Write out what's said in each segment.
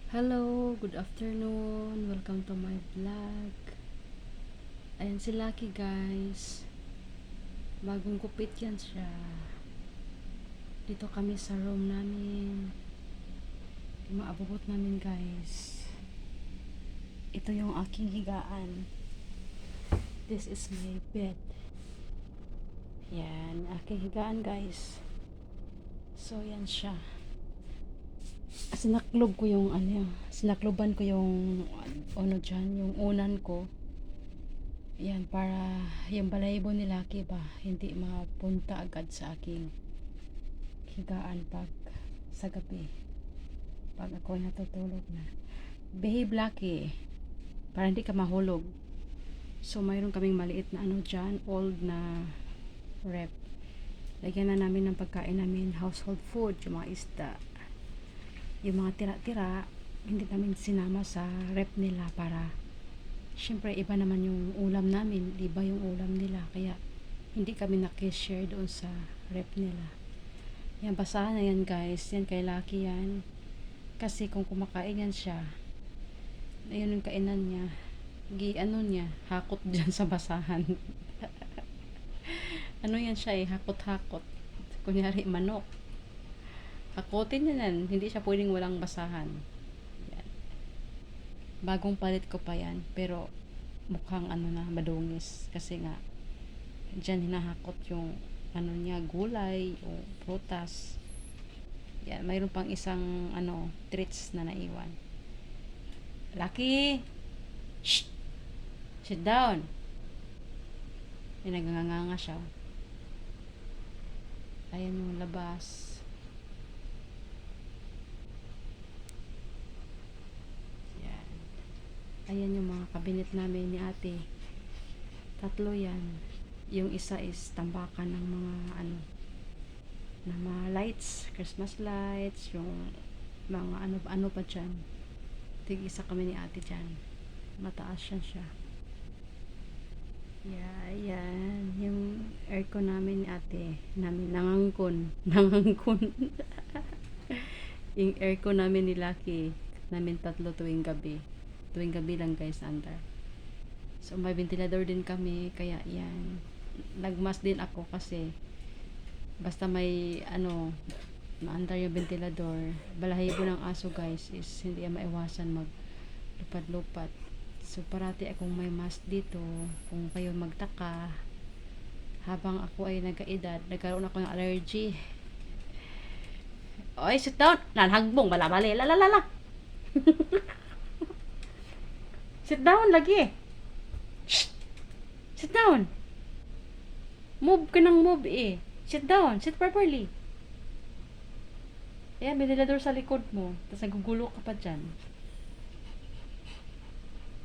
Hello, good afternoon. Welcome to my vlog. Ayan si Lucky guys. Bagong kupit yan siya. Dito kami sa room namin. Maabot namin guys. Ito yung aking higaan. This is my bed. Yan, aking higaan guys. So yan siya. Sinaklob ko yung sinakloban ko yung ano dyan, yung unan ko. Yan, para yung balahibo ni Lucky ba hindi mapunta agad sa aking higaan pag sa gabi, pag ako natutulog na. Behave Lucky, para hindi ka mahulog. So mayroon kaming maliit na ano dyan, old na rep. Lagyan na namin ng pagkain namin, household food, yung mga isda, yung mga tira-tira. Hindi namin sinama sa rep nila para syempre iba naman yung ulam namin, iba yung ulam nila, kaya hindi kami nakishare doon sa rep nila. Yan, basahan na yan guys, yan kay Lucky yan, kasi kung kumakain yan siya, ayun yung kainan niya, ano niya, hakot dyan sa basahan. Ano yan siya hakot-hakot, kunyari manok, hakotin yan, hindi siya pwedeng walang basahan. Bagong palit ko pa yan, pero mukhang madungis kasi nga dyan hinahakot yung niya, gulay o prutas. Yan, mayroon pang isang treats na naiwan. Lucky, shh, sit down. Yan, naganganga siya. Ayan yung labas. Ayan yung mga kabinet namin ni ate. Tatlo yan. Yung isa is tambakan ng mga ng mga lights, Christmas lights, yung mga ano pa dyan. Tig-isa kami ni ate dyan. Mataas siya. Yeah, ayan. Yung aircon namin ni ate. Nangangkon. Yung aircon namin ni Lucky. Namin tatlo tuwing gabi lang guys, under. So may ventilador din kami, kaya yan, nagmas din ako kasi basta may maandar yung ventilador, balahibo ng aso guys is hindi maiwasan maglupad-lupad. So parati akong may mask dito. Kung kayo magtaka, habang ako ay nagkaedad, nagkaroon ako ng allergy. Oy, sit down, nanhagbong balabali, lalalala. Sit down lagi. Shh. Sit down. Move ka ng move eh. Sit down. Sit properly. Ayan, may ventilador sa likod mo. Tapos nagugulo ka pa dyan.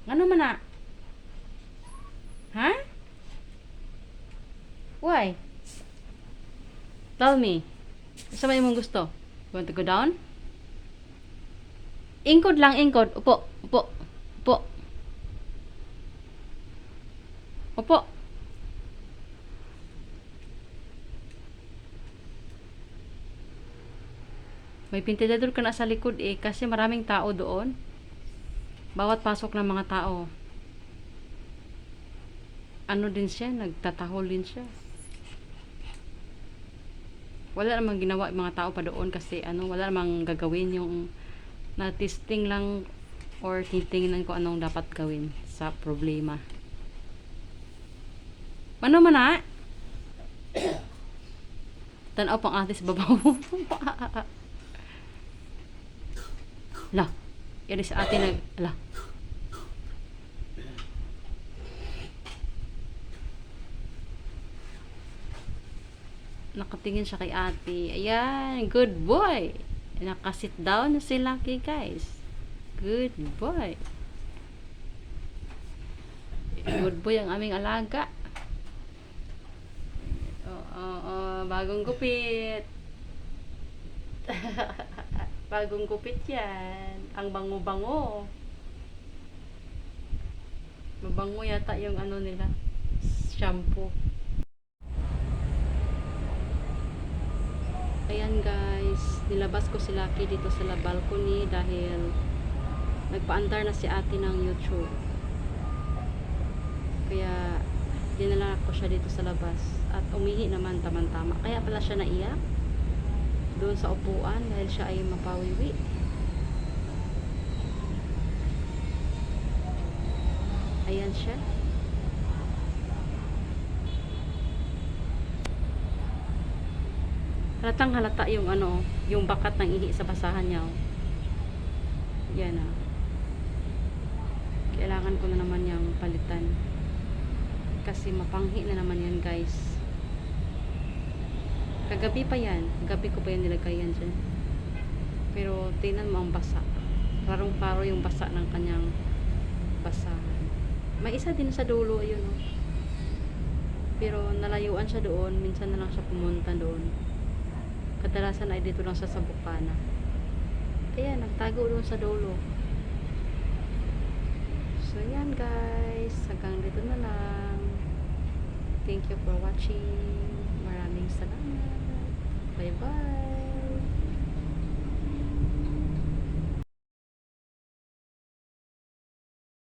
Ano man na? Ha? Why? Tell me. Sa may mong gusto? You want to go down? Ingkod lang, ingkod. Upo. Opo. May ventilador ka na sa likod eh, kasi maraming tao doon. Bawat pasok ng mga tao, din siya, nagtatahol din siya. Wala namang ginawa yung mga tao pa doon kasi wala namang gagawin, yung na-testing lang or titingnan ko anong dapat gawin sa problema. Ano man na? Tanaw pang ate sa babaw. La. Yan sa ate la. Nakatingin siya kay ate. Ayan, good boy. Nakasit down na si Lucky guys. Good boy. Good boy ang aming alaga. Bagong gupit. Bagong gupit yan. Ang bango-bango. Mabango yata yung nila, shampoo. Ayan guys, nilabas ko si Lucky dito sa balcony dahil nagpaandar na si ate ng YouTube. Kaya dinala ko siya dito sa labas at umihi naman tamang-tama. Kaya pala siya naiyak doon sa upuan dahil siya ay mapawiwi. Ayan siya. Halatang halata yung ano, yung bakat ng ihi sa basahan niya. Oh. Yan ah. Kailangan ko na naman yung palitan. Kasi mapanghi na naman yan guys. Kagabi pa yan. Kagabi ko pa yan nilagay yan dyan. Pero tingnan mo ang basa. Parang-paro yung basa ng kanyang basahan. May isa din sa dulo, ayun oh. Pero nalayuan siya doon. Minsan na lang siya pumunta doon. Kadalasan ay dito lang sa bukana. Kaya nagtago doon sa dulo. So yan guys, hanggang dito na lang. Thank you for watching. Maraming salamat. Bye bye.